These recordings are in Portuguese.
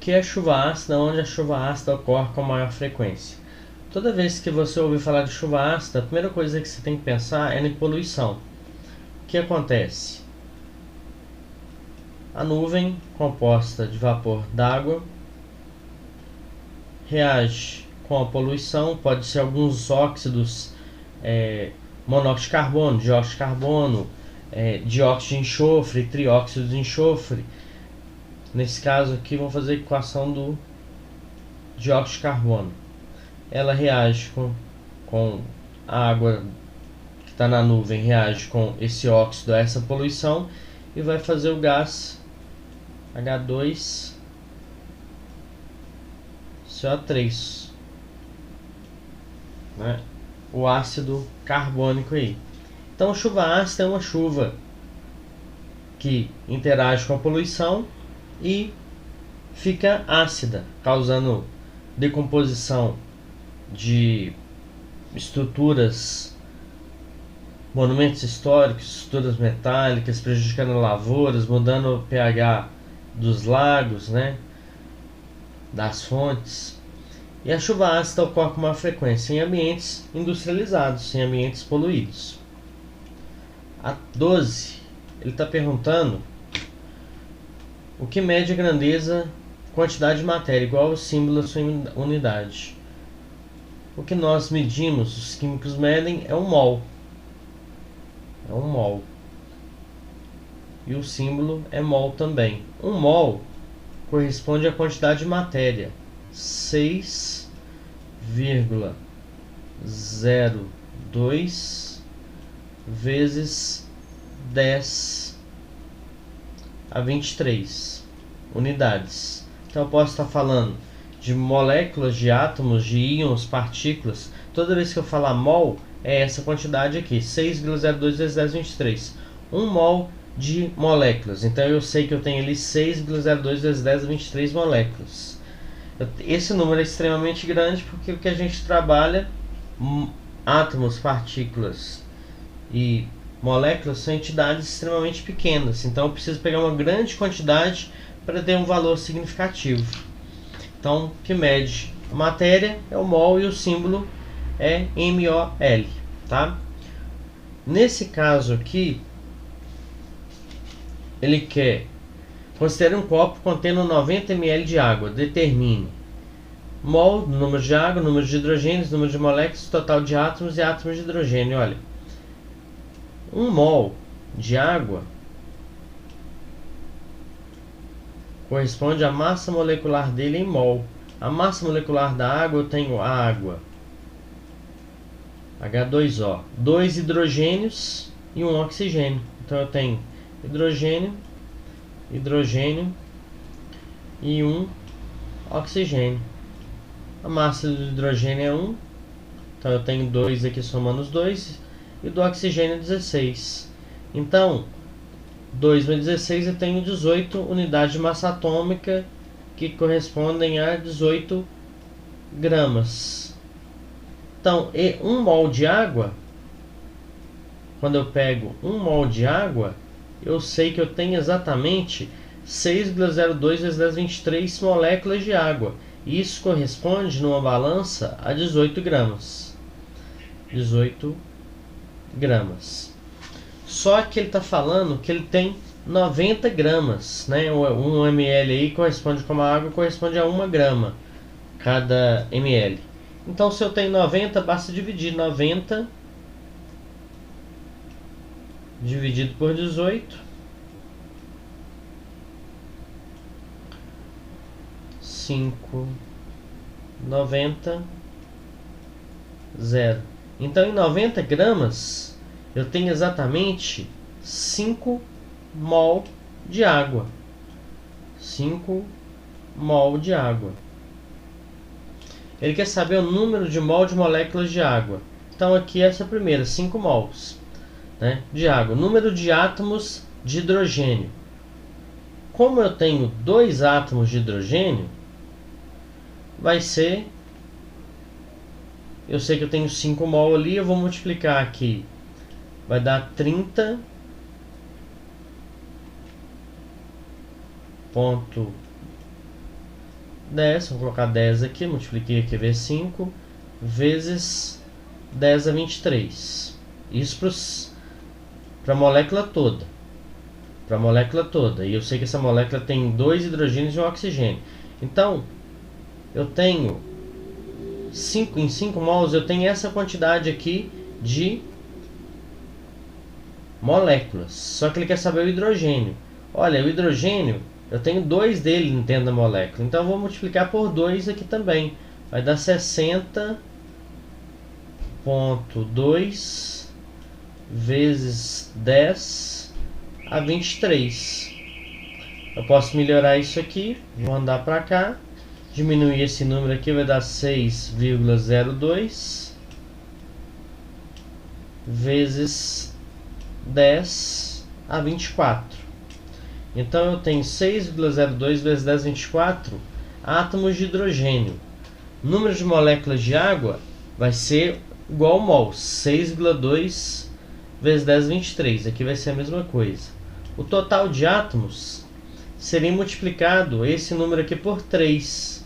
que é chuva ácida? Onde a chuva ácida ocorre com maior frequência? Toda vez que você ouvir falar de chuva ácida, a primeira coisa que você tem que pensar é na poluição. O que acontece? A nuvem, composta de vapor d'água, reage com a poluição, pode ser alguns óxidos, monóxido de carbono, dióxido de carbono, dióxido de enxofre, trióxido de enxofre. Nesse caso aqui, vamos fazer a equação do dióxido de carbono. Ela reage com a água que está na nuvem, reage com esse óxido, essa poluição, e vai fazer o gás H2CO3, né? O ácido carbônico aí. Então, chuva ácida é uma chuva que interage com a poluição e fica ácida, causando decomposição de estruturas, monumentos históricos, estruturas metálicas, prejudicando lavouras, mudando o pH dos lagos, né, das fontes. E a chuva ácida ocorre com uma frequência em ambientes industrializados, em ambientes poluídos. A 12, ele está perguntando o que mede a grandeza, quantidade de matéria, igual ao símbolo da sua unidade. O que nós medimos, os químicos medem, é um mol. É um mol. E o símbolo é mol também. Um mol corresponde à quantidade de matéria. 6,02 vezes 10 a 23 unidades. Então eu posso estar falando de moléculas, de átomos, de íons, partículas. Toda vez que eu falar mol, é essa quantidade aqui, 6,02 vezes 10 a 23. 1 mol de moléculas. Então eu sei que eu tenho ali 6,02 vezes 10 a 23 moléculas. Esse número é extremamente grande porque o que a gente trabalha, átomos, partículas e moléculas, são entidades extremamente pequenas. Então eu preciso pegar uma grande quantidade para ter um valor significativo. Então, o que mede a matéria é o mol e o símbolo é MOL, tá? Nesse caso aqui, ele quer: considere um copo contendo 90 ml de água. Determine mol, número de água, número de hidrogênios, número de moléculas, total de átomos e átomos de hidrogênio. Olha, 1 mol de água corresponde à massa molecular dele em mol. A massa molecular da água, eu tenho a água, H2O, 2 hidrogênios e 1 oxigênio. Então eu tenho hidrogênio, hidrogênio e 1 oxigênio. A massa do hidrogênio é 1, então eu tenho 2 aqui somando os 2, e do oxigênio 16. Então 2 vezes 16 eu tenho 18 unidades de massa atômica, que correspondem a 18 gramas. Então, 1 mol de água, quando eu pego 1 mol de água, eu sei que eu tenho exatamente 6,02 vezes 10 a 23 moléculas de água. E isso corresponde, numa balança, a 18 gramas. 18 gramas. Só que ele está falando que ele tem 90 gramas, né? 1 ml aí corresponde, como a água corresponde a 1 grama cada ml. Então, se eu tenho 90, basta dividir 90 dividido por 18. 5,90, 0. Então, em 90 gramas, eu tenho exatamente 5 mol de água. 5 mol de água. Ele quer saber o número de mol de moléculas de água. Então aqui essa primeira, 5 mols, né, de água. Número de átomos de hidrogênio. Como eu tenho 2 átomos de hidrogênio, vai ser... Eu sei que eu tenho 5 mol ali, eu vou multiplicar aqui. Vai dar 30,0 10, vou colocar 10 aqui, multipliquei aqui vezes 5, vezes 10 a 23. Isso para a molécula toda. Para a molécula toda. E eu sei que essa molécula tem 2 hidrogênios e um oxigênio. Então, eu tenho 5 em 5 mols, eu tenho essa quantidade aqui de moléculas. Só que ele quer saber o hidrogênio. Olha, o hidrogênio, eu tenho 2 dele dentro da molécula. Então, eu vou multiplicar por 2 aqui também. Vai dar 60,2 vezes 10 a 23. Eu posso melhorar isso aqui. Vou andar para cá. Diminuir esse número aqui vai dar 6,02 vezes 10 a 24. Então eu tenho 6,02 vezes 10 a 24 átomos de hidrogênio. O número de moléculas de água vai ser igual ao mol, 6,2 vezes 10 a 23. Aqui vai ser a mesma coisa. O total de átomos seria multiplicado esse número aqui por 3.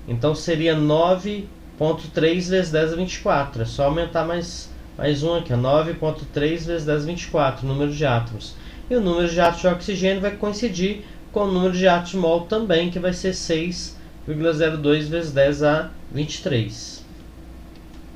Então seria 9,3 vezes 10 a 24. É só aumentar mais um aqui, 9,3 vezes 10 a 24, o número de átomos. E o número de átomos de oxigênio vai coincidir com o número de átomos de mol também, que vai ser 6,02 vezes 10 a 23.